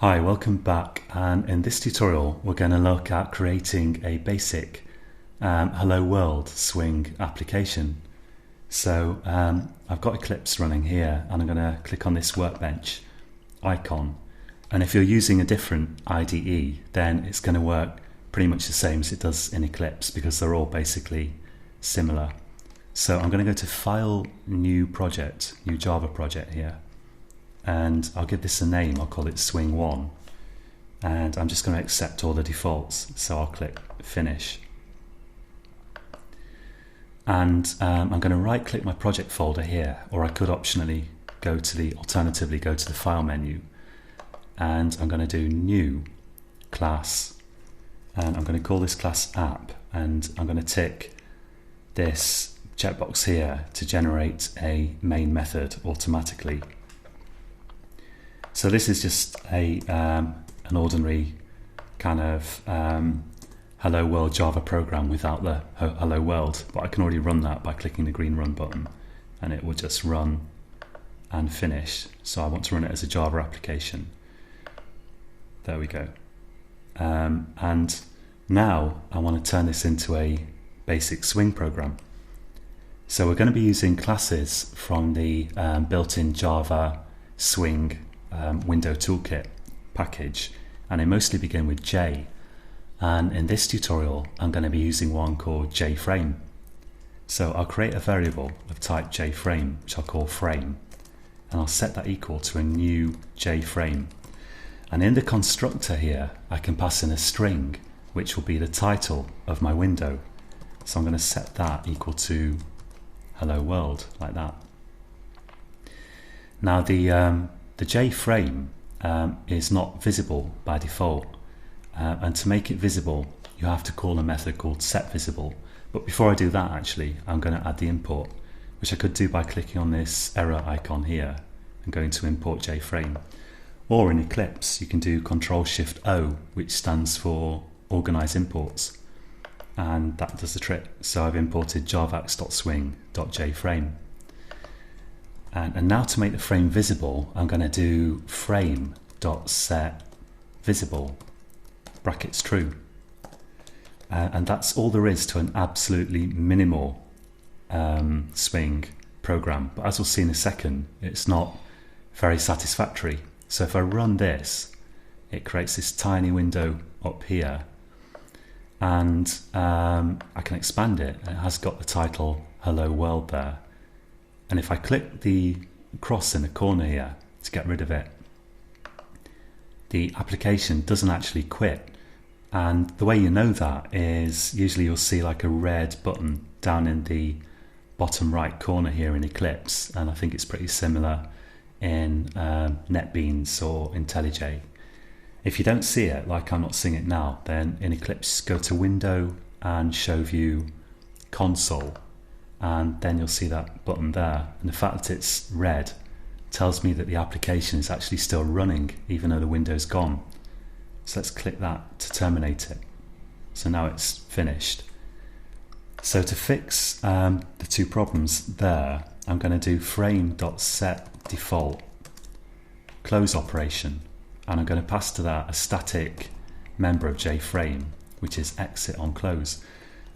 Hi, welcome back, and in this tutorial we're going to look at creating a basic Hello World Swing application. So I've got Eclipse running here and I'm going to click on this workbench icon, and if you're using a different IDE then it's going to work pretty much the same as it does in Eclipse because they're all basically similar. So I'm going to go to File, New Project, New Java Project here. And I'll give this a name, I'll call it Swing 1, and I'm just going to accept all the defaults, so I'll click Finish. And I'm going to right click my project folder here, or I could optionally alternatively go to the File menu, and I'm going to do New Class, and I'm going to call this class App, and I'm going to tick this checkbox here to generate a main method automatically. So this is just an ordinary kind of Hello World Java program without the Hello World, but I can already run that by clicking the green Run button, and it will just run and finish. So I want to run it as a Java application. There we go. And now I want to turn this into a basic Swing program. So we're going to be using classes from the built-in Java Swing window toolkit package, and they mostly begin with J, and in this tutorial I'm going to be using one called JFrame. So I'll create a variable of type JFrame which I'll call frame, and I'll set that equal to a new JFrame, and in the constructor here I can pass in a string which will be the title of my window. So I'm going to set that equal to Hello World, like that. Now the JFrame is not visible by default, and to make it visible you have to call a method called setVisible. But before I do that, actually I'm going to add the import, which I could do by clicking on this error icon here and going to import JFrame, or in Eclipse you can do Ctrl-Shift-O, which stands for organize imports, and that does the trick. So I've imported javax.swing.jframe. And now to make the frame visible, I'm going to do frame.setVisible, brackets true. And that's all there is to an absolutely minimal Swing program. But as we'll see in a second, it's not very satisfactory. So if I run this, it creates this tiny window up here, and I can expand it. It has got the title Hello World there. And if I click the cross in the corner here to get rid of it, the application doesn't actually quit. And the way you know that is usually you'll see like a red button down in the bottom right corner here in Eclipse, and I think it's pretty similar in NetBeans or IntelliJ. If you don't see it, like I'm not seeing it now, then in Eclipse go to Window and Show View Console, and then you'll see that button there, and the fact that it's red tells me that the application is actually still running even though the window's gone. So let's click that to terminate it. So now it's finished. So to fix the two problems there, I'm going to do frame.setDefault close operation, and I'm going to pass to that a static member of JFrame, which is exit on close.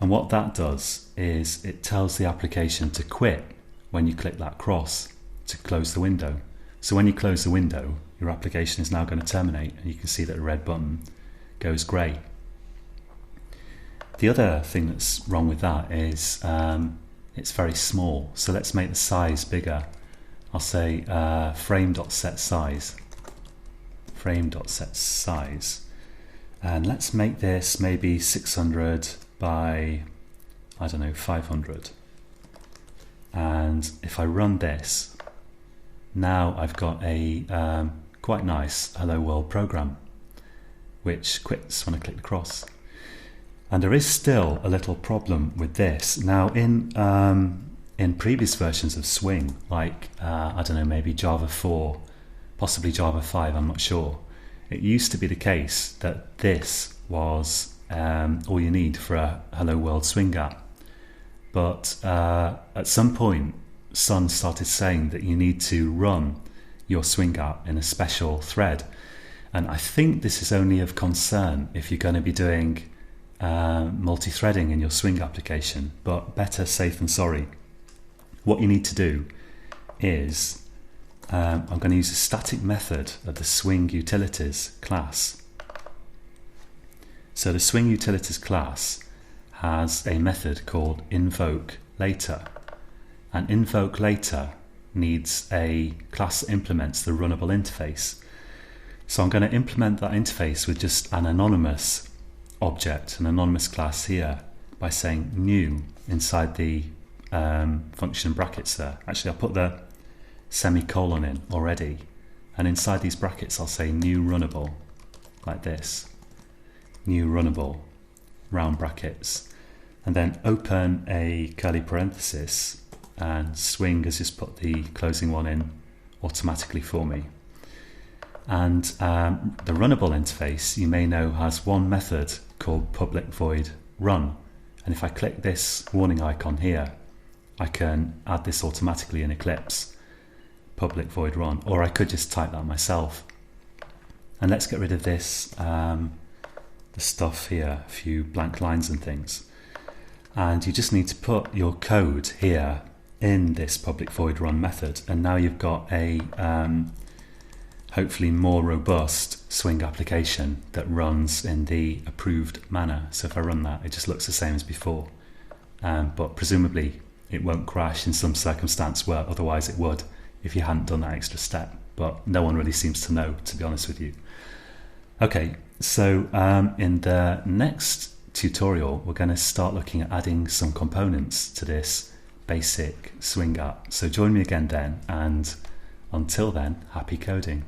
And what that does is it tells the application to quit when you click that cross to close the window. So when you close the window, your application is now going to terminate, and you can see that the red button goes grey. The other thing that's wrong with that is it's very small. So let's make the size bigger. I'll say frame.setSize. Frame.setSize. And let's make this maybe 600 by, I don't know, 500. And if I run this, now I've got a quite nice Hello World program which quits when I click the cross. And there is still a little problem with this. Now in previous versions of Swing, like I don't know, maybe Java 4, possibly Java 5, I'm not sure, it used to be the case that this was all you need for a Hello World Swing app. But at some point Sun started saying that you need to run your Swing app in a special thread, And I think this is only of concern if you're going to be doing multi-threading in your Swing application, but better safe than sorry. What you need to do is, I'm going to use a static method of the Swing Utilities class. So the Swing Utilities class has a method called invoke later, and invoke later needs a class that implements the runnable interface. So I'm going to implement that interface with just an anonymous object, an anonymous class here, by saying new inside the function brackets there. Actually, I'll put the semicolon in already, and inside these brackets I'll say new runnable, like this. New runnable, round brackets, and then open a curly parenthesis, and Swing has just put the closing one in automatically for me. And the runnable interface, you may know, has one method called public void run, and if I click this warning icon here, I can add this automatically in Eclipse, public void run, or I could just type that myself. And let's get rid of this the stuff here, a few blank lines and things, and you just need to put your code here in this public void run method, and now you've got a hopefully more robust Swing application that runs in the approved manner. So if I run that, it just looks the same as before, but presumably it won't crash in some circumstance where otherwise it would if you hadn't done that extra step, but no one really seems to know, to be honest with you. Okay, so in the next tutorial we're going to start looking at adding some components to this basic Swing app. So join me again then, and until then, happy coding.